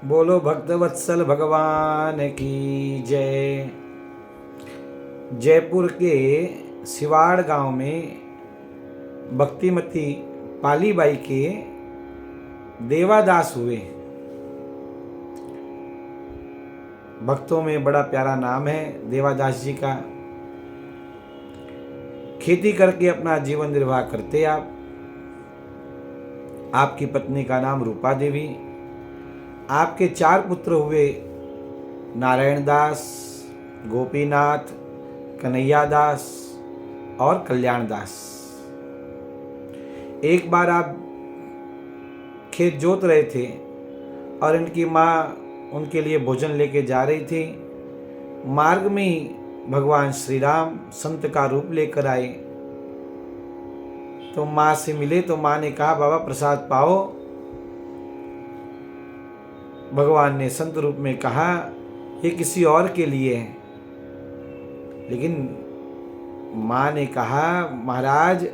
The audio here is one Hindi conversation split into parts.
बोलो भक्तवत्सल भगवान की जय। जयपुर के सिवाड़ गांव में भक्तिमती पालीबाई के देवादास हुए। भक्तों में बड़ा प्यारा नाम है देवादास जी का। खेती करके अपना जीवन निर्वाह करते आप। आपकी पत्नी का नाम रूपा देवी। आपके 4 पुत्र हुए, नारायण दास, गोपीनाथ, कन्हैया दास और कल्याण दास। एक बार आप खेत जोत रहे थे और इनकी माँ उनके लिए भोजन लेके जा रही थी। मार्ग में ही भगवान श्री राम संत का रूप लेकर आए। तो माँ से मिले तो माँ ने कहा, बाबा प्रसाद पाओ। भगवान ने संत रूप में कहा, ये किसी और के लिए है। लेकिन माँ ने कहा, महाराज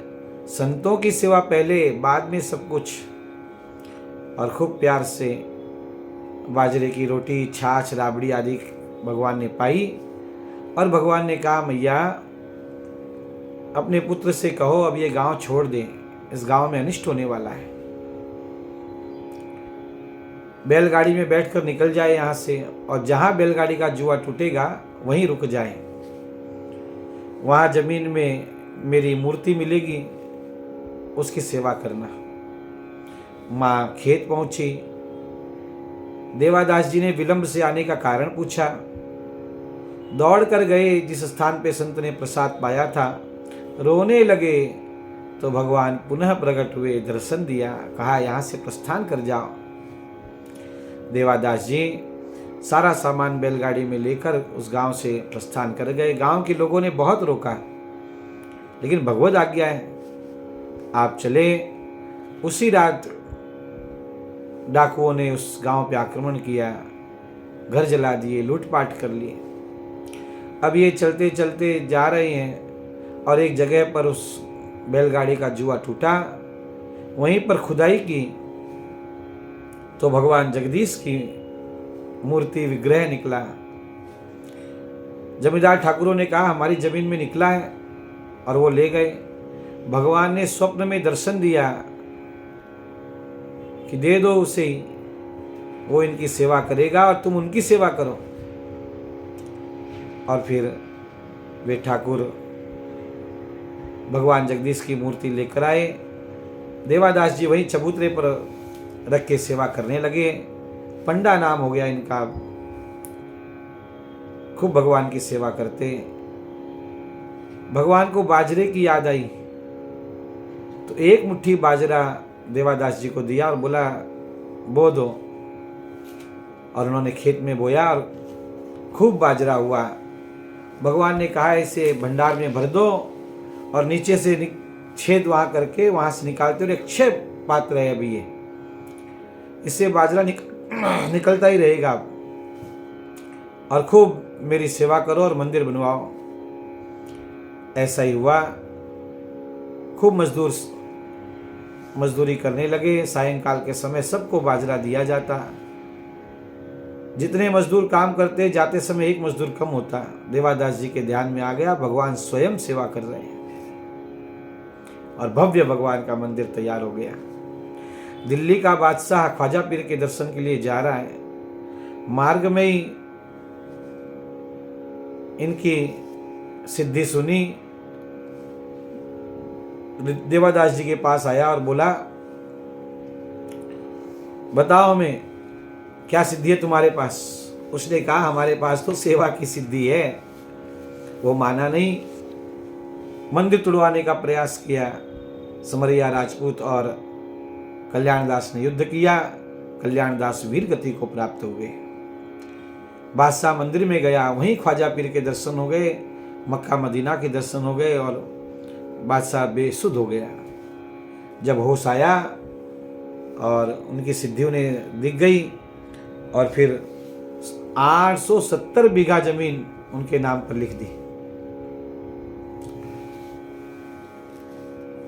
संतों की सेवा पहले, बाद में सब कुछ। और खूब प्यार से बाजरे की रोटी, छाछ, राबड़ी आदि भगवान ने पाई। और भगवान ने कहा, मैया अपने पुत्र से कहो अब ये गांव छोड़ दे, इस गांव में अनिष्ट होने वाला है। बैलगाड़ी में बैठकर निकल जाए यहाँ से, और जहाँ बैलगाड़ी का जुआ टूटेगा वहीं रुक जाए। वहाँ जमीन में मेरी मूर्ति मिलेगी, उसकी सेवा करना। माँ खेत पहुंची। देवादास जी ने विलंब से आने का कारण पूछा। दौड़ कर गए जिस स्थान पे संत ने प्रसाद पाया था, रोने लगे। तो भगवान पुनः प्रकट हुए, दर्शन दिया, कहा यहाँ से प्रस्थान कर जाओ। देवादास जी सारा सामान बैलगाड़ी में लेकर उस गांव से प्रस्थान कर गए। गांव के लोगों ने बहुत रोका, लेकिन भगवत आज्ञा है, आप चले। उसी रात डाकुओं ने उस गांव पे आक्रमण किया, घर जला दिए, लूटपाट कर लिए। अब ये चलते चलते जा रहे हैं और एक जगह पर उस बैलगाड़ी का जुआ टूटा। वहीं पर खुदाई की तो भगवान जगदीश की मूर्ति विग्रह निकला। जमींदार ठाकुरों ने कहा, हमारी जमीन में निकला है, और वो ले गए। भगवान ने स्वप्न में दर्शन दिया कि दे दो उसे, वो इनकी सेवा करेगा और तुम उनकी सेवा करो। और फिर वे ठाकुर भगवान जगदीश की मूर्ति लेकर आए। देवादास जी वहीं चबूतरे पर रख के सेवा करने लगे। पंडा नाम हो गया इनका। खूब भगवान की सेवा करते। भगवान को बाजरे की याद आई तो एक मुट्ठी बाजरा देवादास जी को दिया और बोला, बो दो। और उन्होंने खेत में बोया और खूब बाजरा हुआ। भगवान ने कहा, इसे भंडार में भर दो और नीचे से छेद वहां करके वहां से निकालते, और एक अक्षय पात्र है अभी ये, इससे बाजरा निकलता ही रहेगा। और खूब मेरी सेवा करो और मंदिर बनवाओ। ऐसा ही हुआ। खूब मजदूरी करने लगे। सायंकाल के समय सबको बाजरा दिया जाता। जितने मजदूर काम करते, जाते समय एक मजदूर कम होता। देवादास जी के ध्यान में आ गया, भगवान स्वयं सेवा कर रहे हैं, और भव्य भगवान का मंदिर तैयार हो गया। दिल्ली का बादशाह ख्वाजा पीर के दर्शन के लिए जा रहा है। मार्ग में ही इनकी सिद्धि सुनी। देवादास जी के पास आया और बोला, बताओ हमें क्या सिद्धि है तुम्हारे पास। उसने कहा, हमारे पास तो सेवा की सिद्धि है। वो माना नहीं। मंदिर तुड़वाने का प्रयास किया। समरिया राजपूत और कल्याणदास ने युद्ध किया। कल्याणदास वीर गति को प्राप्त हो गए। बादशाह मंदिर में गया, वहीं ख्वाजा पीर के दर्शन हो गए, मक्का मदीना के दर्शन हो गए, और बादशाह बेसुध हो गया। जब होश आया और उनकी सिद्धि उन्हें दिख गई, और फिर 870 बीघा जमीन उनके नाम पर लिख दी।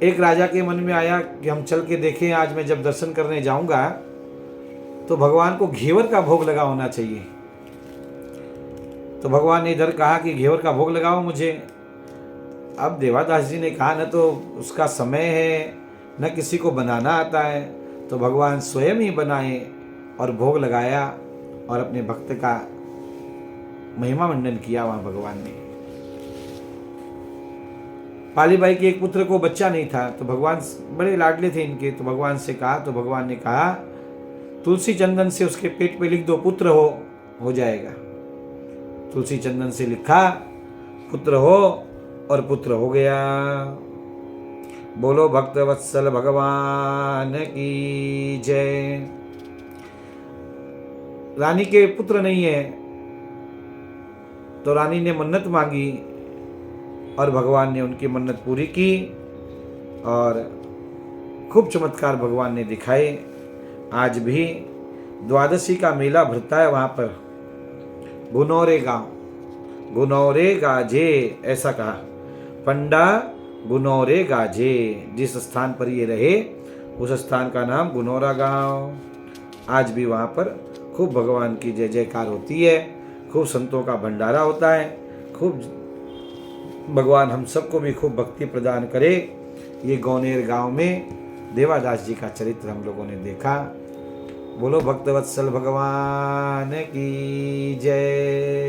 एक राजा के मन में आया कि हम चल के देखें, आज मैं जब दर्शन करने जाऊंगा तो भगवान को घेवर का भोग लगा होना चाहिए। तो भगवान ने इधर कहा कि घेवर का भोग लगाओ मुझे। अब देवादास जी ने कहा न तो उसका समय है, न किसी को बनाना आता है, तो भगवान स्वयं ही बनाए और भोग लगाया और अपने भक्त का महिमा मंडन किया वहां भगवान ने। पालीबाई के एक पुत्र को बच्चा नहीं था, तो भगवान बड़े लाडले थे इनके, तो भगवान से कहा, तो भगवान ने कहा तुलसी चंदन से उसके पेट पे लिख दो पुत्र हो जाएगा। तुलसी चंदन से लिखा पुत्र हो और पुत्र हो गया। बोलो भक्त वत्सल भगवान की जय। रानी के पुत्र नहीं है, तो रानी ने मन्नत मांगी और भगवान ने उनकी मन्नत पूरी की और खूब चमत्कार भगवान ने दिखाए। आज भी द्वादशी का मेला भरता है वहां पर, गुनौरे गांव, गुनौरे गाजे ऐसा कहा, पंडा गुनौरे गाजे। जिस स्थान पर ये रहे उस स्थान का नाम गुनौरा गांव। आज भी वहां पर खूब भगवान की जय जयकार होती है, खूब संतों का भंडारा होता है, खूब भगवान हम सबको भी खूब भक्ति प्रदान करे। ये गौनेर गांव में देवादास जी का चरित्र हम लोगों ने देखा। बोलो भक्तवत्सल भगवान की जय।